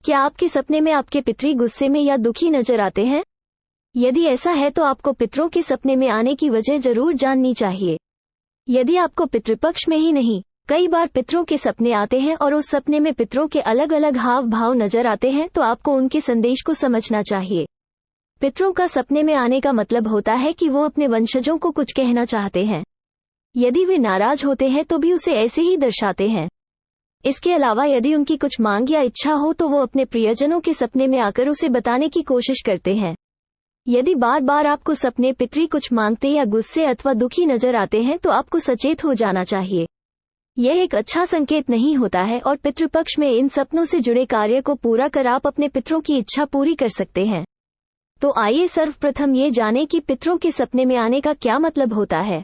क्या आपके सपने में आपके पितृ गुस्से में या दुखी नजर आते हैं? यदि ऐसा है तो आपको पितरों के सपने में आने की वजह जरूर जाननी चाहिए। यदि आपको पितृपक्ष में ही नहीं, कई बार पितरों के सपने आते हैं और उस सपने में पितरों के अलग अलग हाव भाव नजर आते हैं, तो आपको उनके संदेश को समझना चाहिए। पितरों का सपने में आने का मतलब होता है कि वो अपने वंशजों को कुछ कहना चाहते हैं। यदि वे नाराज होते हैं तो भी उसे ऐसे ही दर्शाते हैं। इसके अलावा यदि उनकी कुछ मांग या इच्छा हो तो वो अपने प्रियजनों के सपने में आकर उसे बताने की कोशिश करते हैं। यदि बार बार आपको सपने पितृ कुछ मांगते या गुस्से अथवा दुखी नजर आते हैं तो आपको सचेत हो जाना चाहिए। यह एक अच्छा संकेत नहीं होता है और पितृपक्ष में इन सपनों से जुड़े कार्य को पूरा कर आप अपने पितरों की इच्छा पूरी कर सकते हैं। तो आइए सर्वप्रथम ये जानें कि पितरों के सपने में आने का क्या मतलब होता है।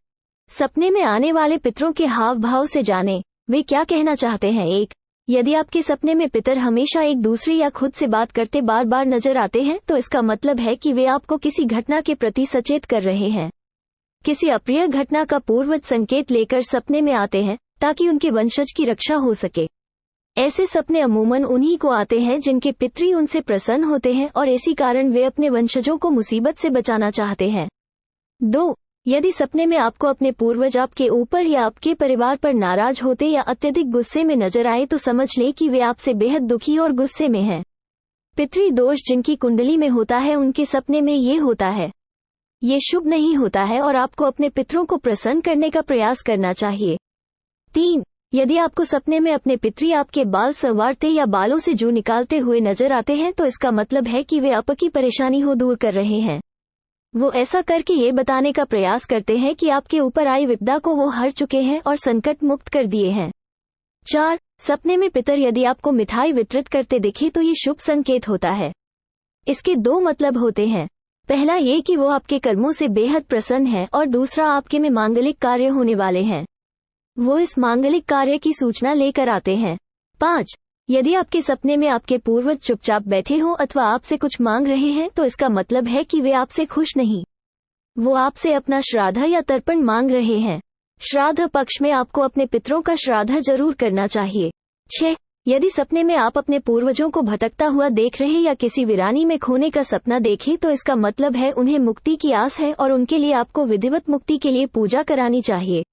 सपने में आने वाले पितरों के हाव भाव से जानें, वे क्या कहना चाहते हैं। 1. यदि आपके सपने में पितर हमेशा एक दूसरे या खुद से बात करते बार बार नजर आते हैं तो इसका मतलब है कि वे आपको किसी घटना के प्रति सचेत कर रहे हैं। किसी अप्रिय घटना का पूर्वज संकेत लेकर सपने में आते हैं ताकि उनके वंशज की रक्षा हो सके। ऐसे सपने अमूमन उन्हीं को आते हैं जिनके पितृ उनसे प्रसन्न होते हैं और इसी कारण वे अपने वंशजों को मुसीबत से बचाना चाहते हैं। 2. यदि सपने में आपको अपने पूर्वज आपके ऊपर या आपके परिवार पर नाराज होते या अत्यधिक गुस्से में नजर आए तो समझ लें कि वे आपसे बेहद दुखी और गुस्से में हैं। पितृ दोष जिनकी कुंडली में होता है उनके सपने में ये होता है। ये शुभ नहीं होता है और आपको अपने पितरों को प्रसन्न करने का प्रयास करना चाहिए। 3. यदि आपको सपने में अपने पितृ आपके बाल संवारते या बालों से जू निकालते हुए नजर आते हैं तो इसका मतलब है कि वे आपकी परेशानी हो दूर कर रहे हैं। वो ऐसा करके ये बताने का प्रयास करते हैं कि आपके ऊपर आई विपदा को वो हर चुके हैं और संकट मुक्त कर दिए हैं। 4. सपने में पितर यदि आपको मिठाई वितरित करते दिखे तो ये शुभ संकेत होता है। इसके 2 मतलब होते हैं। पहला ये कि वो आपके कर्मों से बेहद प्रसन्न है और दूसरा आपके में मांगलिक कार्य होने वाले हैं। वो इस मांगलिक कार्य की सूचना लेकर आते हैं। 5. यदि आपके सपने में आपके पूर्वज चुपचाप बैठे हो अथवा आपसे कुछ मांग रहे हैं तो इसका मतलब है कि वे आपसे खुश नहीं। वो आपसे अपना श्राद्ध या तर्पण मांग रहे हैं। श्राद्ध पक्ष में आपको अपने पितरों का श्राद्ध जरूर करना चाहिए। 6. यदि सपने में आप अपने पूर्वजों को भटकता हुआ देख रहे या किसी वीरानी में खोने का सपना देखें तो इसका मतलब है उन्हें मुक्ति की आस है और उनके लिए आपको विधिवत मुक्ति के लिए पूजा करानी चाहिए।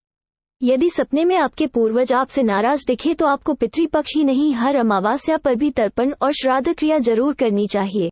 यदि सपने में आपके पूर्वज आपसे नाराज दिखे तो आपको पितृपक्ष ही नहीं हर अमावस्या पर भी तर्पण और श्राद्ध क्रिया जरूर करनी चाहिए।